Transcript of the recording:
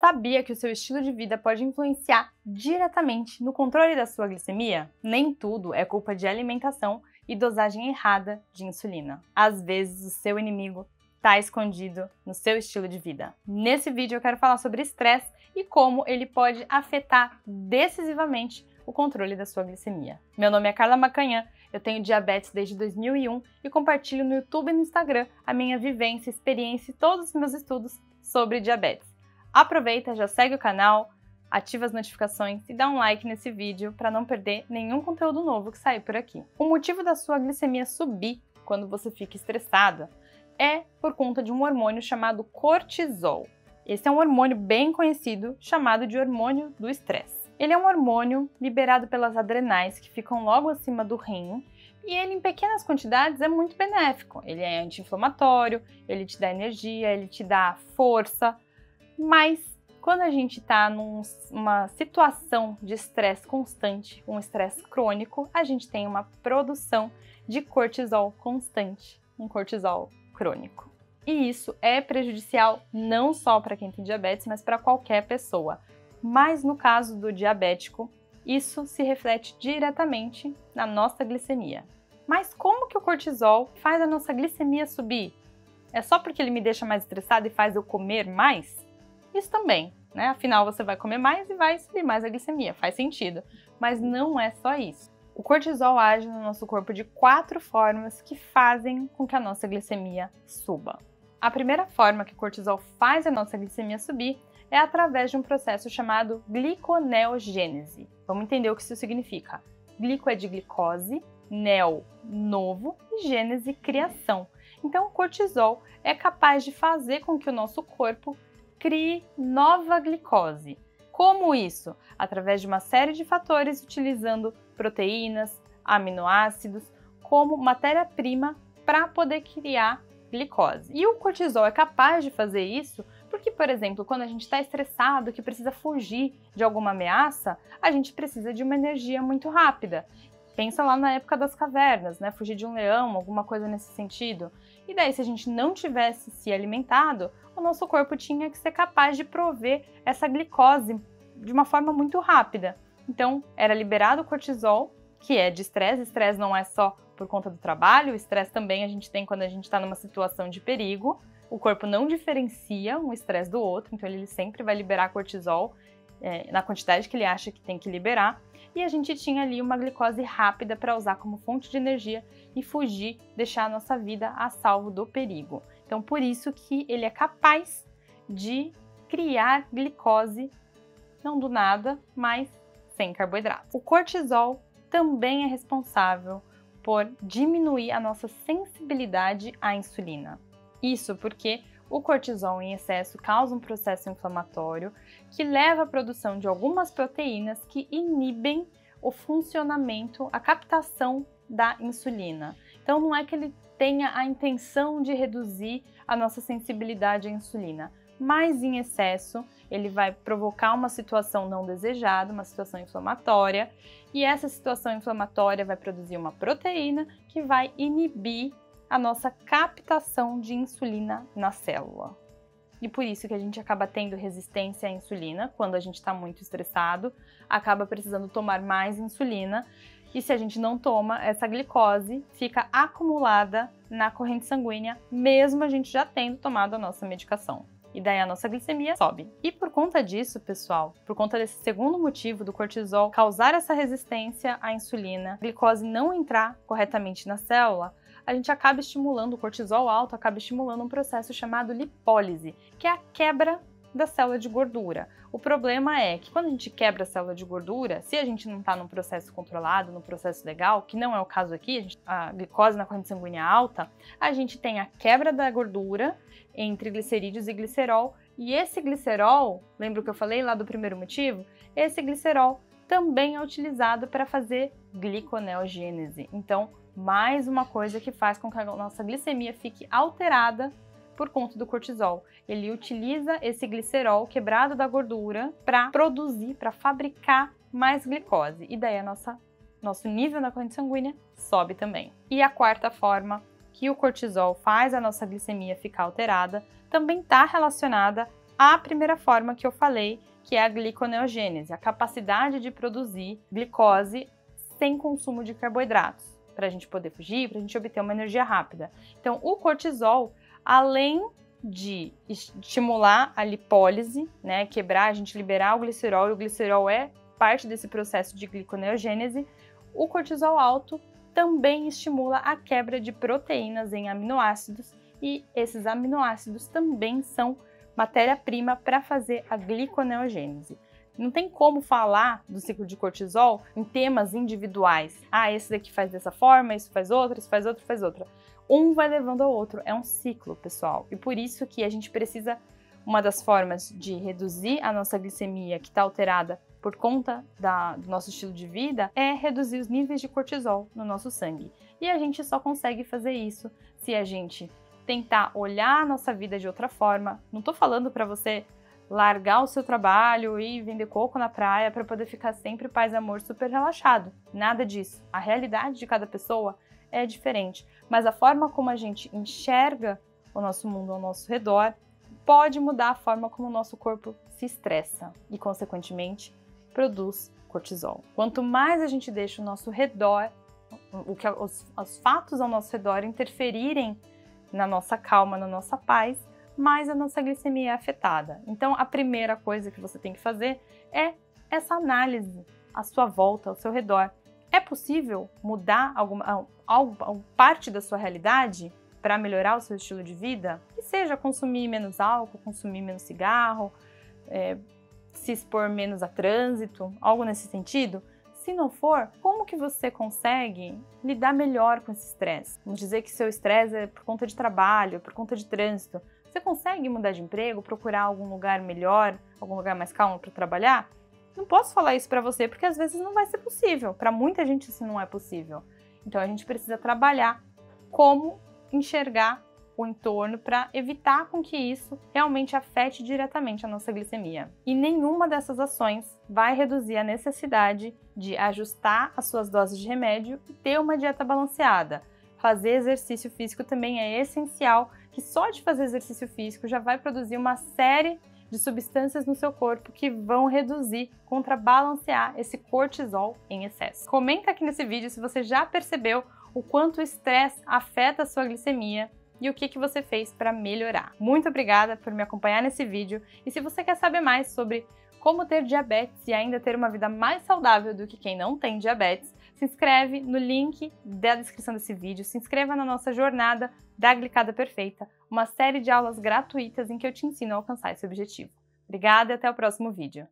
Sabia que o seu estilo de vida pode influenciar diretamente no controle da sua glicemia? Nem tudo é culpa de alimentação e dosagem errada de insulina. Às vezes, o seu inimigo está escondido no seu estilo de vida. Nesse vídeo eu quero falar sobre estresse e como ele pode afetar decisivamente o controle da sua glicemia. Meu nome é Carla Macanhã, eu tenho diabetes desde 2001 e compartilho no YouTube e no Instagram a minha vivência, experiência e todos os meus estudos sobre diabetes. Aproveita, já segue o canal, ativa as notificações e dá um like nesse vídeo para não perder nenhum conteúdo novo que sair por aqui. O motivo da sua glicemia subir quando você fica estressada é por conta de um hormônio chamado cortisol. Esse é um hormônio bem conhecido, chamado de hormônio do estresse. Ele é um hormônio liberado pelas adrenais que ficam logo acima do rim e ele em pequenas quantidades é muito benéfico. Ele é anti-inflamatório, ele te dá energia, ele te dá força. Mas quando a gente está numa situação de estresse constante, um estresse crônico, a gente tem uma produção de cortisol constante, um cortisol crônico. E isso é prejudicial não só para quem tem diabetes, mas para qualquer pessoa. Mas no caso do diabético, isso se reflete diretamente na nossa glicemia. Mas como que o cortisol faz a nossa glicemia subir? É só porque ele me deixa mais estressado e faz eu comer mais? Isso também, né? Afinal, você vai comer mais e vai subir mais a glicemia, faz sentido. Mas não é só isso. O cortisol age no nosso corpo de 4 formas que fazem com que a nossa glicemia suba. A primeira forma que o cortisol faz a nossa glicemia subir é através de um processo chamado gliconeogênese. Vamos entender o que isso significa. Glico é de glicose, neo, novo, e gênese, criação. Então, o cortisol é capaz de fazer com que o nosso corpo crie nova glicose. Como isso? Através de uma série de fatores utilizando proteínas, aminoácidos como matéria-prima para poder criar glicose. E o cortisol é capaz de fazer isso porque, por exemplo, quando a gente está estressado, que precisa fugir de alguma ameaça, a gente precisa de uma energia muito rápida. Pensa lá na época das cavernas, né? Fugir de um leão, alguma coisa nesse sentido. E daí, se a gente não tivesse se alimentado, o nosso corpo tinha que ser capaz de prover essa glicose de uma forma muito rápida. Então, era liberado o cortisol, que é de estresse. Estresse não é só por conta do trabalho, o estresse também a gente tem quando a gente está numa situação de perigo. O corpo não diferencia um estresse do outro, então ele sempre vai liberar cortisol na quantidade que ele acha que tem que liberar. E a gente tinha ali uma glicose rápida para usar como fonte de energia e fugir, deixar a nossa vida a salvo do perigo. Então, por isso que ele é capaz de criar glicose, não do nada, mas sem carboidrato. O cortisol também é responsável por diminuir a nossa sensibilidade à insulina. Isso porque o cortisol em excesso causa um processo inflamatório que leva à produção de algumas proteínas que inibem o funcionamento, a captação da insulina. Então não é que ele tenha a intenção de reduzir a nossa sensibilidade à insulina, mas em excesso ele vai provocar uma situação não desejada, uma situação inflamatória, e essa situação inflamatória vai produzir uma proteína que vai inibir a nossa captação de insulina na célula. E por isso que a gente acaba tendo resistência à insulina quando a gente está muito estressado, acaba precisando tomar mais insulina, e se a gente não toma, essa glicose fica acumulada na corrente sanguínea, mesmo a gente já tendo tomado a nossa medicação. E daí a nossa glicemia sobe. E por conta disso, pessoal, por conta desse segundo motivo do cortisol causar essa resistência à insulina, a glicose não entrar corretamente na célula, a gente acaba estimulando, o cortisol alto acaba estimulando um processo chamado lipólise, que é a quebra da célula de gordura. O problema é que quando a gente quebra a célula de gordura, se a gente não está num processo controlado, num processo legal, que não é o caso aqui, a glicose na corrente sanguínea alta, a gente tem a quebra da gordura entre glicerídeos e glicerol, e esse glicerol, lembra o que eu falei lá do primeiro motivo? Esse glicerol também é utilizado para fazer gliconeogênese. Então, mais uma coisa que faz com que a nossa glicemia fique alterada por conta do cortisol. Ele utiliza esse glicerol quebrado da gordura para produzir, para fabricar mais glicose. E daí nosso nível na corrente sanguínea sobe também. E a quarta forma que o cortisol faz a nossa glicemia ficar alterada também está relacionada a primeira forma que eu falei, que é a gliconeogênese, a capacidade de produzir glicose sem consumo de carboidratos, para a gente poder fugir, para a gente obter uma energia rápida. Então, o cortisol, além de estimular a lipólise, né, quebrar, a gente liberar o glicerol, e o glicerol é parte desse processo de gliconeogênese, o cortisol alto também estimula a quebra de proteínas em aminoácidos, e esses aminoácidos também são matéria-prima para fazer a gliconeogênese. Não tem como falar do ciclo de cortisol em temas individuais. Ah, esse daqui faz dessa forma, isso faz outra, isso faz outra, faz outra. Um vai levando ao outro. É um ciclo, pessoal. E por isso que a gente precisa, uma das formas de reduzir a nossa glicemia que está alterada por conta do nosso estilo de vida, é reduzir os níveis de cortisol no nosso sangue. E a gente só consegue fazer isso se a gente tentar olhar a nossa vida de outra forma. Não estou falando para você largar o seu trabalho e vender coco na praia para poder ficar sempre paz e amor super relaxado. Nada disso. A realidade de cada pessoa é diferente, mas a forma como a gente enxerga o nosso mundo ao nosso redor pode mudar a forma como o nosso corpo se estressa e, consequentemente, produz cortisol. Quanto mais a gente deixa o nosso redor, os fatos ao nosso redor interferirem na nossa calma, na nossa paz, mais a nossa glicemia é afetada. Então, a primeira coisa que você tem que fazer é essa análise à sua volta, ao seu redor. É possível mudar alguma parte da sua realidade para melhorar o seu estilo de vida? Que seja consumir menos álcool, consumir menos cigarro, se expor menos a trânsito, algo nesse sentido? Se não for, como que você consegue lidar melhor com esse estresse? Vamos dizer que seu estresse é por conta de trabalho, por conta de trânsito. Você consegue mudar de emprego, procurar algum lugar melhor, algum lugar mais calmo para trabalhar? Não posso falar isso para você porque às vezes não vai ser possível. Para muita gente isso não é possível. Então a gente precisa trabalhar como enxergar o entorno para evitar com que isso realmente afete diretamente a nossa glicemia. E nenhuma dessas ações vai reduzir a necessidade de ajustar as suas doses de remédio e ter uma dieta balanceada. Fazer exercício físico também é essencial, que só de fazer exercício físico já vai produzir uma série de substâncias no seu corpo que vão reduzir, contrabalancear esse cortisol em excesso. Comenta aqui nesse vídeo se você já percebeu o quanto o estresse afeta a sua glicemia e o que você fez para melhorar. Muito obrigada por me acompanhar nesse vídeo, e se você quer saber mais sobre como ter diabetes e ainda ter uma vida mais saudável do que quem não tem diabetes, se inscreve no link da descrição desse vídeo, se inscreva na nossa jornada da Glicada Perfeita, uma série de aulas gratuitas em que eu te ensino a alcançar esse objetivo. Obrigada e até o próximo vídeo.